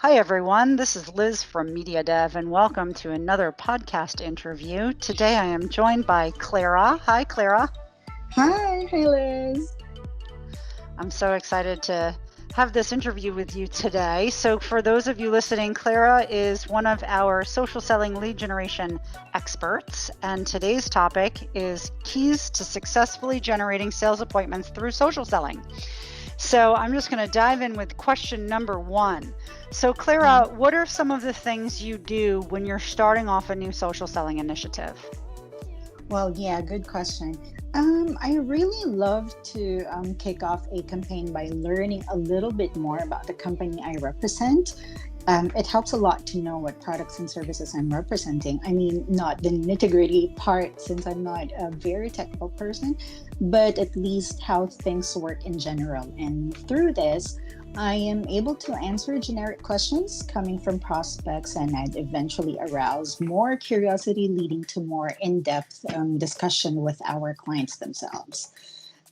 Hi, everyone. This is Liz from Media Dev, and welcome to another podcast interview. Today I am joined by Clara. Hi, Clara. Hi Liz. I'm so excited to have this interview with you today. So, for those of you listening, Clara is one of our social selling lead generation experts, and today's topic is keys to successfully generating sales appointments through social selling. So I'm just going to dive in with question number one. So Clara, what are some of the things you do when you're starting off a new social selling initiative? Well, yeah, good question. I really love to kick off a campaign by learning a little bit more about the company I represent. It helps a lot to know what products and services I'm representing. I mean, not the nitty-gritty part since I'm not a very technical person, but at least how things work in general. And through this, I am able to answer generic questions coming from prospects, and I'd eventually arouse more curiosity, leading to more in depth discussion with our clients themselves.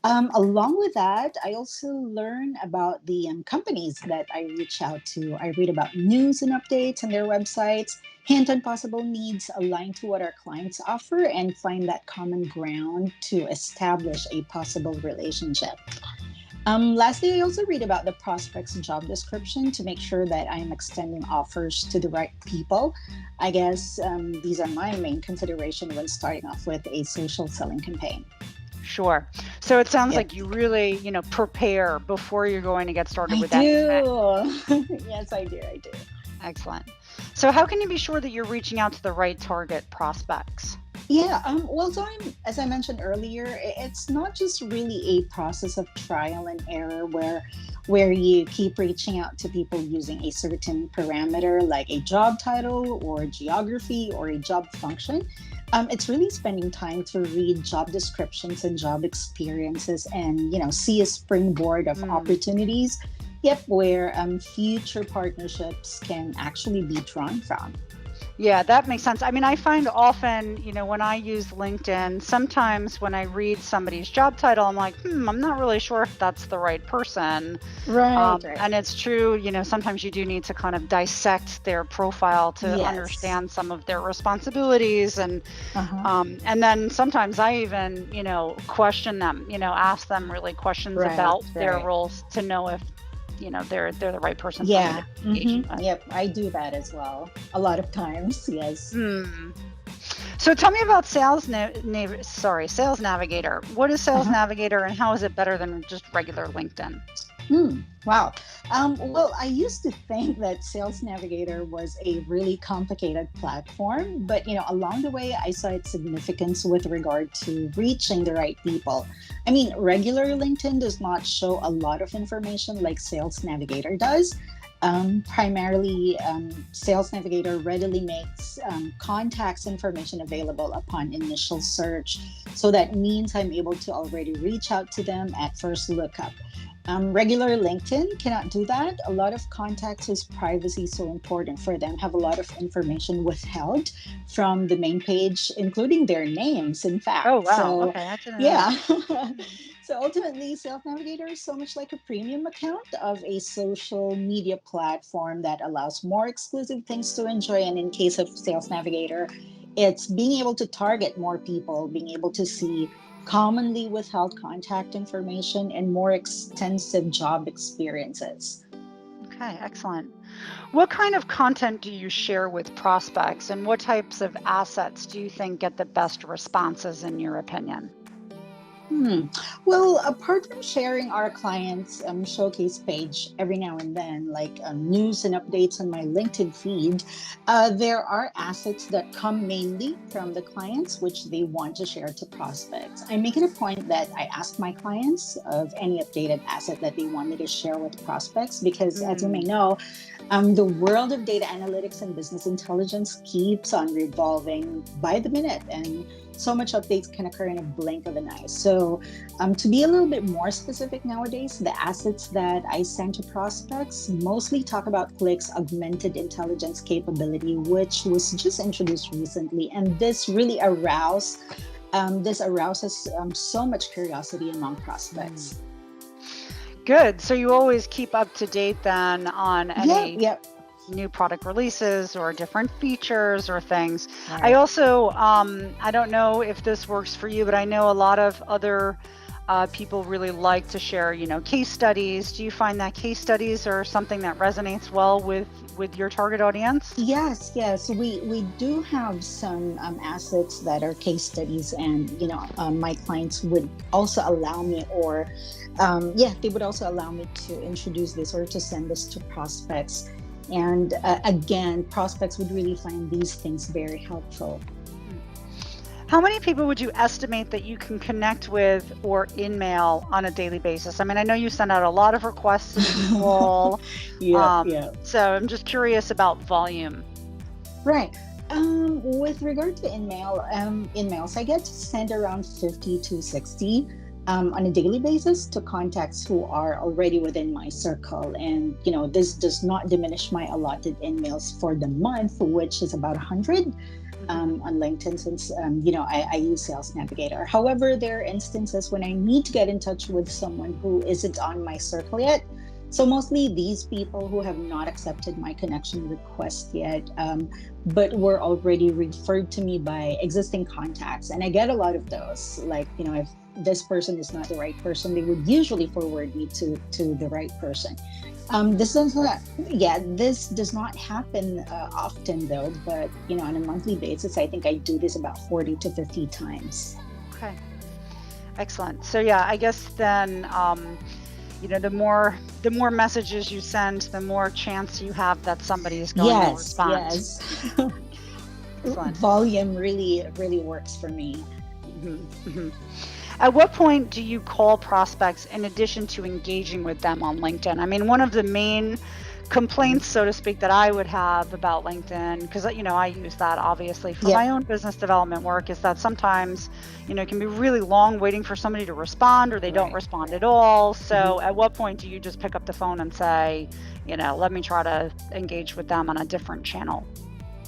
Along with that, I also learn about the companies that I reach out to. I read about news and updates on their websites, hint on possible needs aligned to what our clients offer, and find that common ground to establish a possible relationship. Lastly, I also read about the prospect's job description to make sure that I'm extending offers to the right people. I guess these are my main consideration when starting off with a social selling campaign. Sure. So it sounds Yep. like you really, prepare before you're going to get started I with anything. do. Yes, I do. I do. Excellent. So how can you be sure that you're reaching out to the right target prospects? Yeah. As I mentioned earlier, it's not just really a process of trial and error where you keep reaching out to people using a certain parameter like a job title or geography or a job function. It's really spending time to read job descriptions and job experiences and see a springboard of opportunities. Yep, where future partnerships can actually be drawn from. Yeah, that makes sense. I mean, I find often, when I use LinkedIn, sometimes when I read somebody's job title, I'm like, I'm not really sure if that's the right person. Right. And it's true, sometimes you do need to kind of dissect their profile to Yes. understand some of their responsibilities. Uh-huh. And then sometimes I even, question them, ask them really questions Right, about their right. roles to know if, they're the right person for me to Yeah. be engaging with. Yep, I do that as well. A lot of times, yes. Hmm. So tell me about Sales Navigator. What is Sales Uh-huh. Navigator and how is it better than just regular LinkedIn? Wow. Well, I used to think that Sales Navigator was a really complicated platform, but along the way, I saw its significance with regard to reaching the right people. I mean, regular LinkedIn does not show a lot of information like Sales Navigator does. Primarily, Sales Navigator readily makes contacts information available upon initial search. So that means I'm able to already reach out to them at first lookup. Regular LinkedIn cannot do that. A lot of contacts whose privacy is so important for them have a lot of information withheld from the main page, including their names, in Oh, fact. wow. So, Okay, I didn't know yeah. that. Hmm. So ultimately, Self Navigator is so much like a premium account of a social media platform that allows more exclusive things to enjoy. And in case of Sales Navigator, it's being able to target more people, being able to see commonly withheld contact information, and more extensive job experiences. Okay, excellent. What kind of content do you share with prospects and what types of assets do you think get the best responses in your opinion? Hmm. Well, apart from sharing our clients' showcase page every now and then, like news and updates on my LinkedIn feed, there are assets that come mainly from the clients, which they want to share to prospects. I make it a point that I ask my clients of any updated asset that they want me to share with prospects, because as you may Mm, know, the world of data analytics and business intelligence keeps on revolving by the minute, and so much updates can occur in a blink of an eye. So, to be a little bit more specific nowadays, the assets that I send to prospects mostly talk about Click's augmented intelligence capability, which was just introduced recently, and this arouses so much curiosity among mm. prospects. Good. So you always keep up to date then on Yep, any yep. new product releases or different features or things. I Right. also, I don't know if this works for you, but I know a lot of other people really like to share, case studies. Do you find that case studies are something that resonates well with your target audience? Yes, yes, we do have some assets that are case studies, and my clients would also allow me, or yeah, they would also allow me to introduce this or to send this to prospects. And again, prospects would really find these things very helpful. How many people would you estimate that you can connect with or in-mail on a daily basis? I mean, I know you send out a lot of requests to people. Yeah, yeah. So I'm just curious about volume. Right. With regard to in-mails, I get to send around 50 to 60 on a daily basis to contacts who are already within my circle. And, this does not diminish my allotted in-mails for the month, which is about 100 on LinkedIn, since, I use Sales Navigator. However, there are instances when I need to get in touch with someone who isn't on my circle yet. So mostly these people who have not accepted my connection request yet, but were already referred to me by existing contacts. And I get a lot of those. Like, if this person is not the right person, they would usually forward me to the right person. This does not, yeah, this does not happen often though, but on a monthly basis, I think I do this about 40 to 50 times. Okay, excellent. So yeah, I guess then, the more messages you send, the more chance you have that somebody is going to respond. Yes. Excellent. Volume really, really works for me. At what point do you call prospects in addition to engaging with them on LinkedIn? I mean, one of the main complaints, so to speak, that I would have about LinkedIn, because I use that obviously for my own business development work, is that sometimes it can be really long waiting for somebody to respond, or they don't respond at all. So at what point do you just pick up the phone and say, let me try to engage with them on a different channel?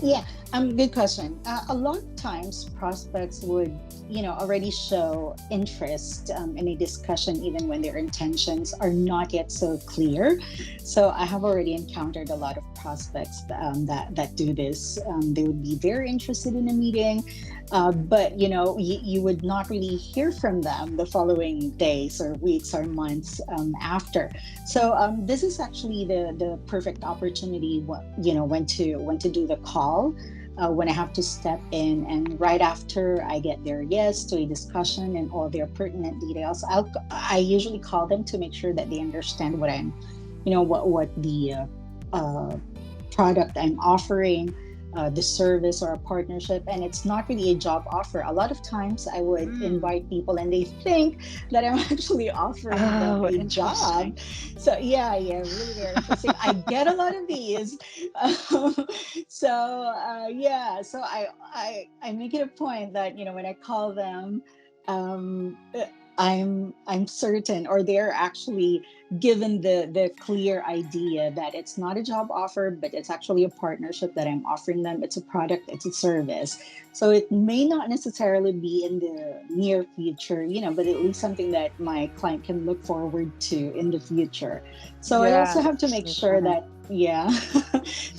Yeah, good question. A lot of times prospects would, already show interest in a discussion even when their intentions are not yet so clear. So I have already encountered a lot of prospects that do this. They would be very interested in a meeting, but you would not really hear from them the following days or weeks or months after. So this is actually the perfect opportunity, when to do the call. When I have to step in, and right after I get their yes to a discussion and all their pertinent details, I usually call them to make sure that they understand what I'm, what the product I'm offering, the service or a partnership. And it's not really a job offer. A lot of times I would invite people and they think that I'm actually offering them a job. So really very interesting. I get a lot of these. So I make it a point that when I call them, um, I'm certain, or they're actually given the clear idea that it's not a job offer, but it's actually a partnership that I'm offering them. It's a product, it's a service. So it may not necessarily be in the near future, but at least something that my client can look forward to in the future. So I also have to make sure that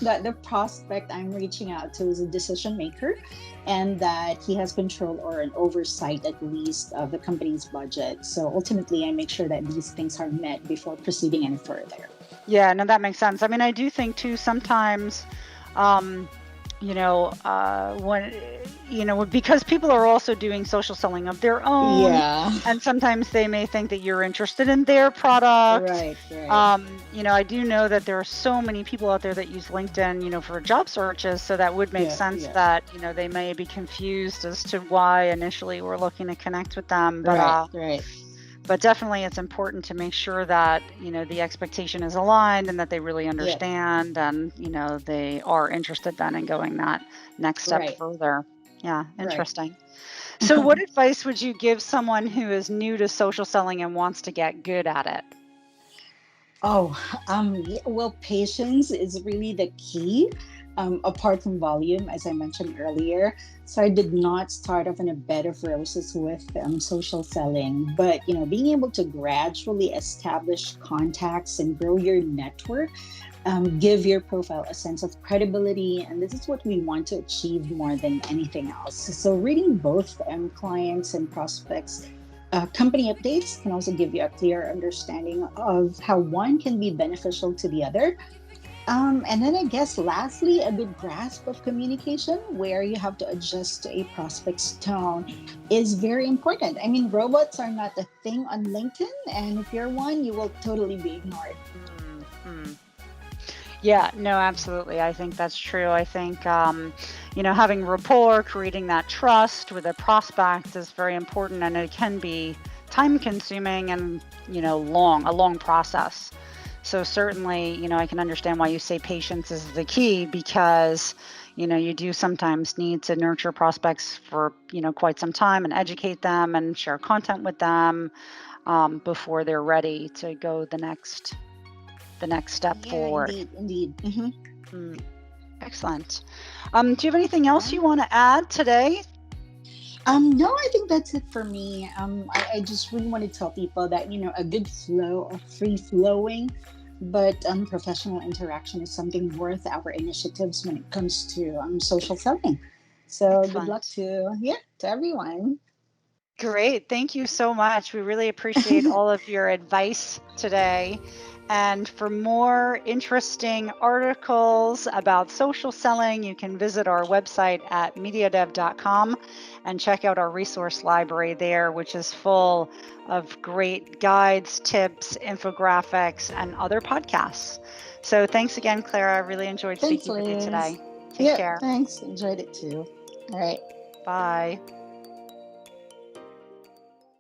that the prospect I'm reaching out to is a decision maker, and that he has control or an oversight at least of the company's budget. So ultimately, I make sure that these things are met before proceeding any further. Yeah, no, that makes sense. I mean, I do think too sometimes, when because people are also doing social selling of their own, and sometimes they may think that you're interested in their product. Right. I do know that there are so many people out there that use LinkedIn, for job searches, so that would make sense that they may be confused as to why initially we're looking to connect with them. But but definitely it's important to make sure that the expectation is aligned and that they really understand and they are interested then in going that next step further. Yeah, interesting. So what advice would you give someone who is new to social selling and wants to get good at it? Well, patience is really the key. Apart from volume, as I mentioned earlier. So I did not start off in a bed of roses with social selling, but being able to gradually establish contacts and grow your network give your profile a sense of credibility. And this is what we want to achieve more than anything else. So, reading both clients and prospects company updates can also give you a clear understanding of how one can be beneficial to the other. And then I guess lastly, a good grasp of communication where you have to adjust to a prospect's tone is very important. I mean, robots are not a thing on LinkedIn, and if you're one, you will totally be ignored. Mm-hmm. Yeah, no, absolutely. I think that's true. I think, having rapport, creating that trust with a prospect is very important, and it can be time consuming and, a long process. So certainly, I can understand why you say patience is the key because, you do sometimes need to nurture prospects for, quite some time and educate them and share content with them before they're ready to go the next step Yeah, forward. indeed. Excellent. Do you have anything else Yeah. you want to add today? No, I think that's it for me. I just really want to tell people that, a good flow of free flowing, but professional interaction is something worth our initiatives when it comes to social selling. So good luck Excellent. to everyone. Great. Thank you so much. We really appreciate all of your advice today. And for more interesting articles about social selling, you can visit our website at mediadev.com and check out our resource library there, which is full of great guides, tips, infographics, and other podcasts. So thanks again, Clara. I really enjoyed Thanks, speaking with you Liz. today. Take Yep, care. thanks. Enjoyed it too. All right. Bye.